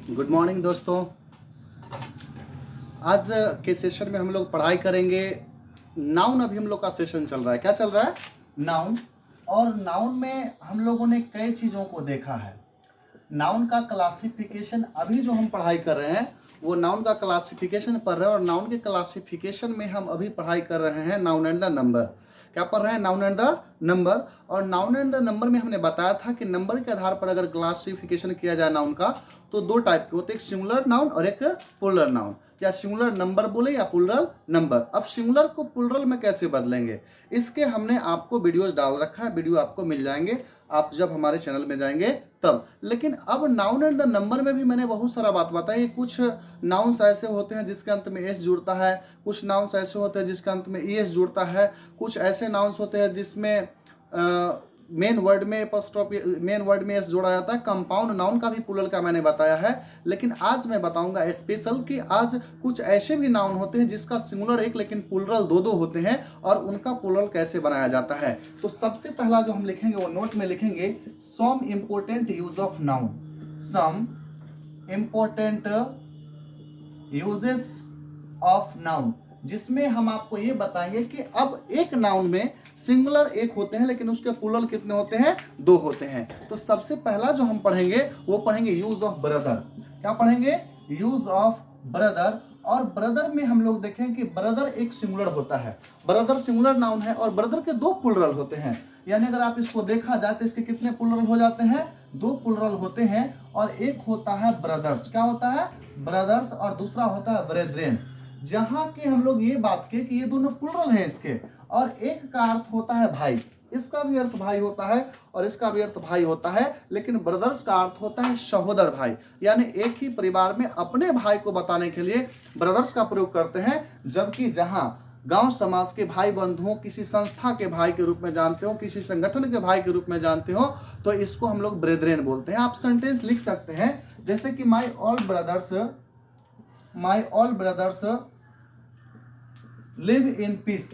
Good morning दोस्तों। आज के सेशन में हम लोग पढ़ाई करेंगे नाउन। अभी हम लोग का सेशन चल रहा है, क्या चल रहा है? नाउन। और नाउन में हम लोगों ने कई चीज़ों को देखा है। नाउन का क्लासिफिकेशन अभी जो हम पढ़ाई कर रहे हैं वो नाउन का क्लासिफिकेशन पढ़ रहे हैं, और नाउन के क्लासिफिकेशन में हम अभी पढ़ाई कर रहे हैं नाउन एंड द नंबर। क्या पढ़ रहे हैं? Noun and the number. और नाउन एंड द नंबर में हमने बताया था कि नंबर के आधार पर अगर क्लासिफिकेशन किया जाए नाउन का तो दो टाइप के होते हैं, एक सिंगुलर नाउन और एक प्लुरल नाउन, या सिंगुलर नंबर बोले या प्लुरल नंबर। अब सिंगुलर को प्लुरल में कैसे बदलेंगे, इसके हमने आपको वीडियोस डाल रखा है, वीडियो आपको मिल जाएंगे आप जब हमारे चैनल में जाएंगे तब। लेकिन अब नाउन एंड द नंबर में भी मैंने बहुत सारा बात बताई। कुछ नाउन्स ऐसे होते हैं जिसके अंत में एस जुड़ता है, कुछ नाउन्स ऐसे होते हैं जिसके अंत में ईएस जुड़ता है, कुछ ऐसे नाउन्स होते हैं जिसमें मेन वर्ड में एस जोड़ा जाता है। कंपाउंड नाउन का भी प्लुरल का मैंने बताया है। लेकिन आज मैं बताऊंगा स्पेशल कि आज कुछ ऐसे भी नाउन होते हैं जिसका सिंगुलर एक लेकिन प्लुरल दो दो होते हैं, और उनका प्लुरल कैसे बनाया जाता है। तो सबसे पहला जो हम लिखेंगे वो नोट में लिखेंगे some important use of noun. Some important uses of noun, जिसमें हम आपको ये बताएंगे कि अब एक नाउन में सिंगुलर एक होते हैं लेकिन उसके प्लुरल कितने होते हैं? दो होते हैं। तो सबसे पहला जो हम पढ़ेंगे वो पढ़ेंगे यूज ऑफ ब्रदर। क्या पढ़ेंगे? Use of brother. और ब्रदर में हम लोग देखें कि ब्रदर एक सिंगुलर होता है, ब्रदर सिंगुलर नाउन है, और ब्रदर के दो प्लुरल होते हैं। यानी अगर आप इसको देखा जाए तो इसके कितने प्लुरल हो जाते हैं? दो प्लुरल होते हैं। और एक होता है ब्रदर्स, क्या होता है? ब्रदर्स। और दूसरा होता है ब्रेद्रेन। जहां के हम लोग ये बात के कि ये दोनों प्लुरल हैं इसके, और एक का अर्थ होता है भाई, इसका भी अर्थ भाई होता है और इसका भी अर्थ भाई होता है। लेकिन ब्रदर्स का अर्थ होता है सहोदर भाई, यानी एक ही परिवार में अपने भाई को बताने के लिए ब्रदर्स का प्रयोग करते हैं। जबकि जहां गांव समाज के भाई बंधुओं, किसी संस्था के भाई के रूप में जानते हो, किसी संगठन के भाई के रूप में जानते हो, तो इसको हम लोग ब्रेद्रेन बोलते हैं। आप सेंटेंस लिख सकते हैं जैसे कि माई all brothers live in peace.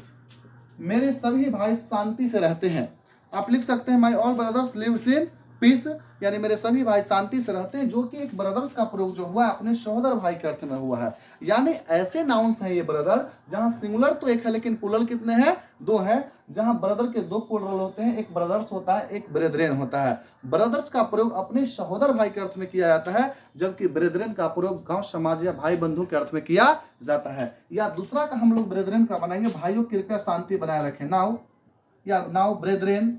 मेरे सभी भाई शांति से रहते हैं। आप लिख सकते हैं my all brothers lives in peace, यानी मेरे सभी भाई शांति से रहते हैं, जो कि एक ब्रदर्स का प्रयोग जो हुआ है अपने सहोदर भाई के अर्थ में हुआ है। यानी ऐसे नाउन्स हैं ये ब्रदर जहां सिंगुलर तो एक है लेकिन प्लुरल कितने हैं? दो है। जहां ब्रदर के दो प्लुरल होते हैं, एक ब्रदर्स होता है, एक ब्रेद्रेन होता है। ब्रदर्स का प्रयोग अपने सहोदर भाई के अर्थ में किया जाता है, जबकि ब्रेद्रेन का प्रयोग गांव समाज या भाई बंधु के अर्थ में किया जाता है। या दूसरा का हम लोग ब्रेद्रेन का बनाएंगे, भाइयों कृपया शांति बनाए रखें। नाउ ब्रेद्रेन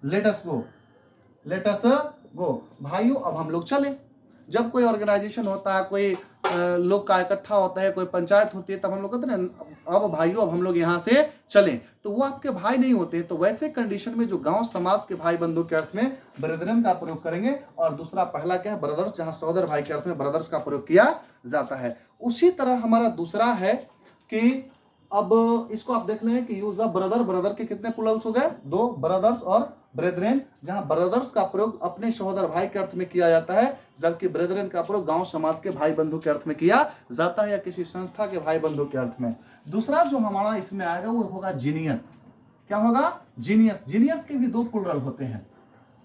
लेट अस गो। भाइयों अब हम लोग चले। जब कोई ऑर्गेनाइजेशन होता है, कोई लोग का इकट्ठा होता है, कोई पंचायत होती है, तब हम लोग कहते हैं अब भाइयों अब हम लोग यहाँ से चलें, तो वो आपके भाई नहीं होते। तो वैसे कंडीशन में जो गांव समाज के भाई बंधु के अर्थ में ब्रेद्रेन का प्रयोग करेंगे। और दूसरा पहला क्या है? ब्रदर्स, जहां सहोदर भाई के अर्थ में ब्रदर्स का प्रयोग किया जाता है। उसी तरह हमारा दूसरा है कि अब इसको आप देख लें कि यूज ऑफ ब्रदर, ब्रदर के कितने प्लुरल्स हो गए? दो, ब्रदर्स और ब्रेद्रेन। जहां ब्रदर्स का प्रयोग अपने सहोदर भाई के अर्थ में किया जाता है, जबकि ब्रेद्रेन का प्रयोग गांव समाज के भाई बंधु के अर्थ में किया जाता है, या किसी संस्था के भाई बंधु के अर्थ में। दूसरा जो हमारा इसमें आएगा वो होगा जीनियस। क्या होगा? जीनियस। जीनियस के भी दो प्लुरल होते हैं।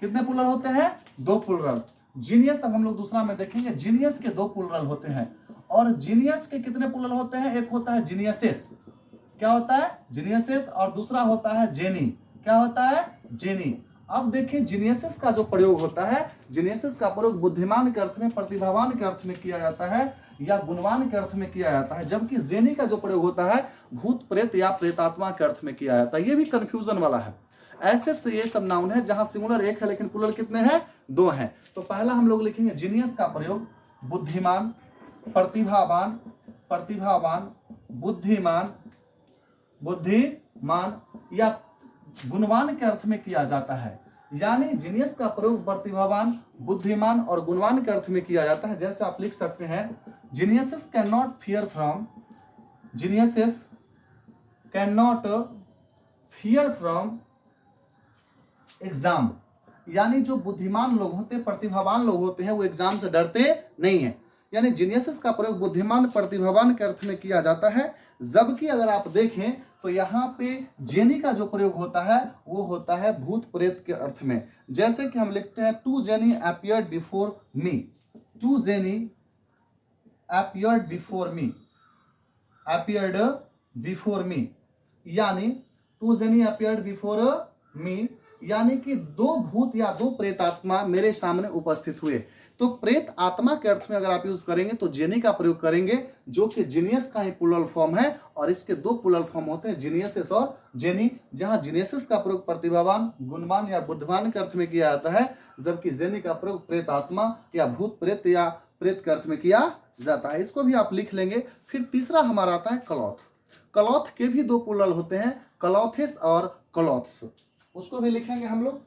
कितने प्लुरल होते हैं? दो प्लुरल। जीनियस अब हम लोग दूसरा में देखेंगे, जीनियस के दो प्लुरल होते हैं। और जीनियस के कितने प्लुरल होते हैं? एक होता है जीनियसेस। क्या होता है? जीनियसेस। और दूसरा होता है जेनी। क्या होता है? जेनी। अब देखिए जीनियसेस का जो प्रयोग होता है, जीनियसेस का प्रयोग बुद्धिमान के अर्थ में, प्रतिभावान के अर्थ में किया जाता है, या गुणवान के अर्थ में किया जाता है। जबकि जेनी का जो प्रयोग होता है भूत प्रेत या प्रेतात्मा के अर्थ में किया जाता है। ये भी कंफ्यूजन वाला है। ऐसे से ये सब नाउन है जहां सिंगुलर एक है लेकिन प्लुरल कितने हैं? दो हैं। तो पहला हम लोग लिखेंगे जीनियस का प्रयोग बुद्धिमान, प्रतिभावान, बुद्धिमान या गुणवान के अर्थ में किया जाता है। यानी जीनियस का प्रयोग प्रतिभावान, बुद्धिमान और गुणवान के अर्थ में किया जाता है। जैसे आप लिख सकते हैं geniuses can not fear from exam. यानी जो बुद्धिमान लोग होते हैं, प्रतिभावान लोग होते हैं, वो एग्जाम से डरते नहीं है। यानी जीनियसेस का प्रयोग बुद्धिमान, प्रतिभावान के अर्थ में किया जाता है। जबकि अगर आप देखें तो यहाँ पे जेनी का जो प्रयोग होता है वो होता है भूत प्रेत के अर्थ में। जैसे कि हम लिखते हैं two Jenny appeared before me. Two Jenny appeared before me, appeared before me, यानी two Jenny appeared before me, यानी कि दो भूत या दो प्रेतात्मा मेरे सामने उपस्थित हुए। तो प्रेत आत्मा के अर्थ में अगर आप यूज करेंगे तो जेनी का प्रयोग करेंगे, जो कि जीनियस का ही प्लूरल फॉर्म है, और इसके दो प्लूरल फॉर्म होते हैं, जीनियसिस और जेनी, जहां जीनियसिस का प्रयोग प्रतिभावान, गुणवान या बुद्धिमान के अर्थ में किया जाता है, जबकि जेनी का प्रयोग प्रेत आत्मा या भूत प्रेत या प्रेत के अर्थ में किया जाता है। इसको भी आप लिख लेंगे। फिर तीसरा हमारा आता है क्लॉथ। क्लॉथ के भी दो प्लूरल होते हैं, क्लॉथेस और क्लॉथ्स, उसको भी लिखेंगे हम लोग।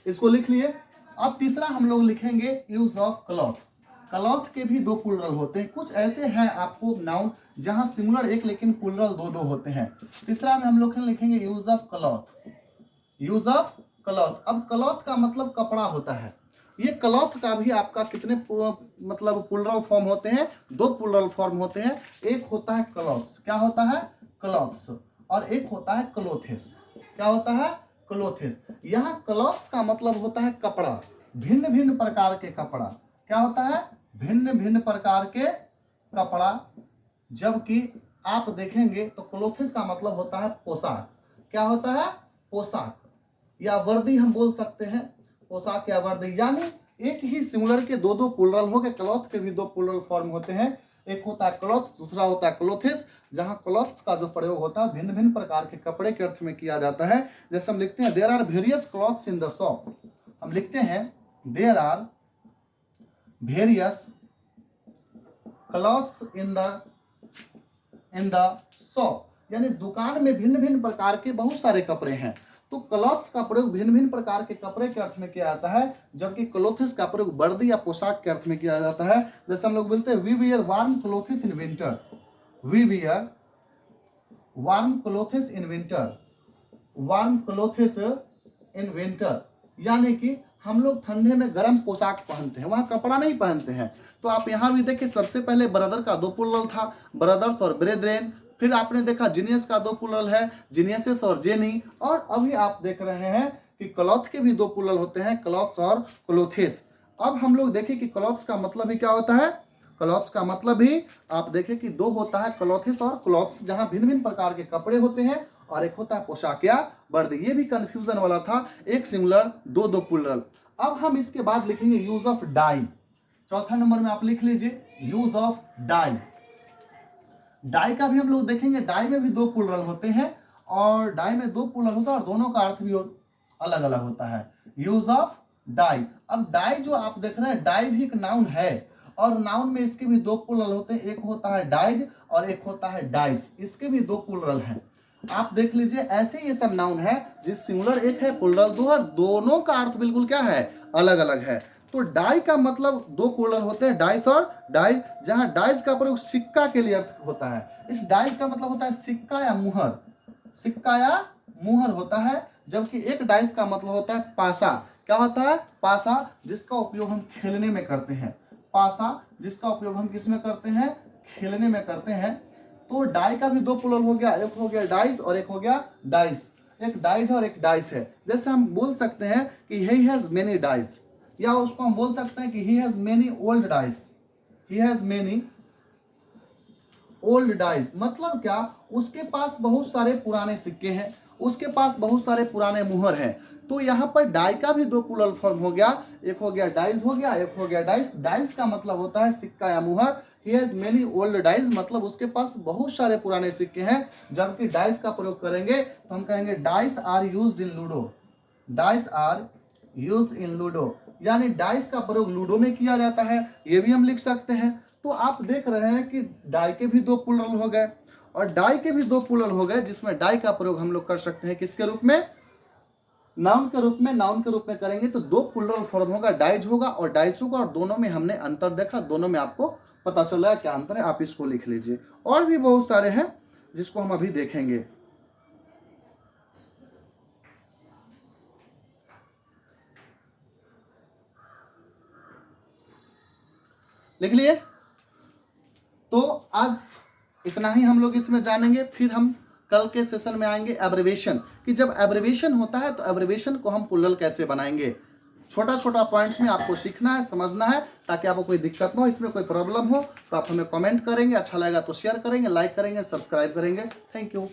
इसको लिख लिए। अब तीसरा हम लोग लिखेंगे यूज ऑफ क्लॉथ। क्लॉथ के भी दो प्लूरल होते हैं। कुछ ऐसे हैं आपको नाउन जहां सिंगुलर एक लेकिन प्लूरल दो दो होते हैं। तीसरा में हम लोग लिखेंगे use of cloth, use of cloth. अब क्लॉथ का मतलब कपड़ा होता है। ये क्लॉथ का भी आपका कितने मतलब प्लूरल फॉर्म होते हैं? दो प्लूरल फॉर्म होते हैं। एक होता है क्लॉथ्स, क्या होता है? क्लॉथ्स, और एक होता है क्लोथेस। क्या होता है? क्लोथेस। यहाँ क्लॉथ्स का मतलब होता है कपड़ा, भिन्न भिन्न प्रकार के कपड़ा। क्या होता है? भिन्न भिन्न प्रकार के कपड़ा। जबकि आप देखेंगे तो क्लोथेस का मतलब होता है पोशाक। क्या होता है? पोशाक या वर्दी हम बोल सकते हैं, पोशाक या वर्दी। यानी एक ही सिंगुलर के दो दो प्लूरल हो गए। क्लॉथ के भी दो प्लूरल फॉर्म होते हैं, एक होता है क्लॉथ, दूसरा होता है क्लोथेस। जहां क्लॉथ्स का जो प्रयोग होता है भिन्न भिन्न प्रकार के कपड़े के अर्थ में किया जाता है। जैसे हम लिखते हैं there are various clothes in the shop, हम लिखते हैं there are various clothes in the shop, यानी दुकान में भिन्न भिन्न प्रकार के बहुत सारे कपड़े हैं। तो क्लॉथ्स का प्रयोग भिन्न भिन्न प्रकार के कपड़े के अर्थ में किया जाता है, जबकि क्लोथेस का प्रयोग वर्दी या पोशाक के अर्थ में किया जाता है। जैसे हम लोग बोलते हैं we wear warm clothes in winter, we wear warm clothes in winter, warm clothes in winter, यानी कि हम लोग ठंडे में गर्म पोशाक पहनते हैं, वहां कपड़ा नहीं पहनते हैं। तो आप यहाँ भी देखिए, सबसे पहले ब्रदर का दो प्लूरल था, ब्रदर्स और ब्रेदरेन। फिर आपने देखा जीनियस का दो प्लूरल है, जीनियसेस और जेनी। और अभी आप देख रहे हैं कि क्लॉथ के भी दो प्लूरल होते हैं, क्लॉथ्स और क्लोथेस। अब हम लोग देखें कि क्लॉथ्स का मतलब भी क्या होता है। क्लॉथ्स का मतलब भी आप देखें कि दो होता है, क्लोथेस और क्लॉथ्स, जहां भिन्न भिन्न प्रकार के कपड़े होते हैं, और एक होता है पोशाक या वर्दी। ये भी कंफ्यूजन वाला था, एक सिंगुलर दो दो प्लूरल। अब हम इसके बाद लिखेंगे यूज ऑफ डाई। चौथा नंबर में आप लिख लीजिए यूज ऑफ डाई। डाई का भी हम लोग देखेंगे, डाई में भी दो प्लूरल होते हैं, और डाई में दो प्लूरल होता है और दोनों का अर्थ भी अलग अलग होता है। Use of die. अब डाई जो आप देख रहे हैं, डाई भी एक नाउन है, और नाउन में इसके भी दो प्लूरल होते हैं, एक होता है डाइज और एक होता है डाइस। इसके भी दो प्लूरल हैं। आप देख लीजिए, ऐसे ये सब नाउन है जिस सिंगुलर एक है, प्लूरल दो है, दोनों का अर्थ बिल्कुल क्या है? अलग अलग है। तो डाई का मतलब दो प्लूरल होते हैं, डाइस और डाइज, जहां डाइज का प्रयोग सिक्का के लिए अर्थ होता है। इस डाइज का मतलब होता है सिक्का या मुहर, सिक्का या मुहर होता है। जबकि एक डाइस का मतलब होता है पासा। क्या होता है? पासा, जिसका उपयोग हम खेलने में करते हैं। पासा, जिसका उपयोग हम किस में करते हैं? खेलने में करते हैं। तो डाई का भी दो प्लूरल हो गया, एक हो गया डाइस और एक हो गया डाइस। एक डाइस और एक डाइस है। जैसे हम बोल सकते हैं कि ही हैज मेनी डाइस, या उसको हम बोल सकते हैं कि he has many old dice, he has many old dice. मतलब क्या? उसके पास बहुत सारे पुराने सिक्के हैं, उसके पास बहुत सारे पुराने मुहर हैं। तो यहाँ पर डाई का भी दो प्लूरल फॉर्म हो गया, एक हो गया डाइस हो गया, एक हो गया डाइस। डाइस का मतलब होता है सिक्का या मुहर। He has many old dice, मतलब उसके पास बहुत सारे पुराने सिक्के हैं। जबकि डाइस का प्रयोग करेंगे तो हम कहेंगे dice are used in ludo, dice are use in ludo, यानी डाइस का प्रयोग लूडो में किया जाता है। ये भी हम लिख सकते हैं। तो आप देख रहे हैं कि डाई के भी दो प्लूरल हो गए और डाई के भी दो प्लूरल हो गए, जिसमें डाई का प्रयोग हम लोग कर सकते हैं किसके रूप में? नाउन के रूप में। नाउन के रूप में करेंगे तो दो प्लूरल फॉर्म होगा, डाइज होगा और डाइस होगा, और दोनों में हमने अंतर देखा, दोनों में आपको पता चल रहा है क्या अंतर है। आप इसको लिख लीजिए। और भी बहुत सारे हैं जिसको हम अभी देखेंगे। लिख लिए? तो आज इतना ही हम लोग इसमें जानेंगे, फिर हम कल के सेशन में आएंगे एब्रिवेशन, कि जब एब्रिवेशन होता है तो एब्रिवेशन को हम प्लूरल कैसे बनाएंगे। छोटा छोटा पॉइंट्स में आपको सीखना है, समझना है, ताकि आपको कोई दिक्कत ना हो, इसमें कोई प्रॉब्लम हो तो आप हमें कमेंट करेंगे, अच्छा लगेगा तो शेयर करेंगे, लाइक करेंगे, सब्सक्राइब करेंगे। Thank you.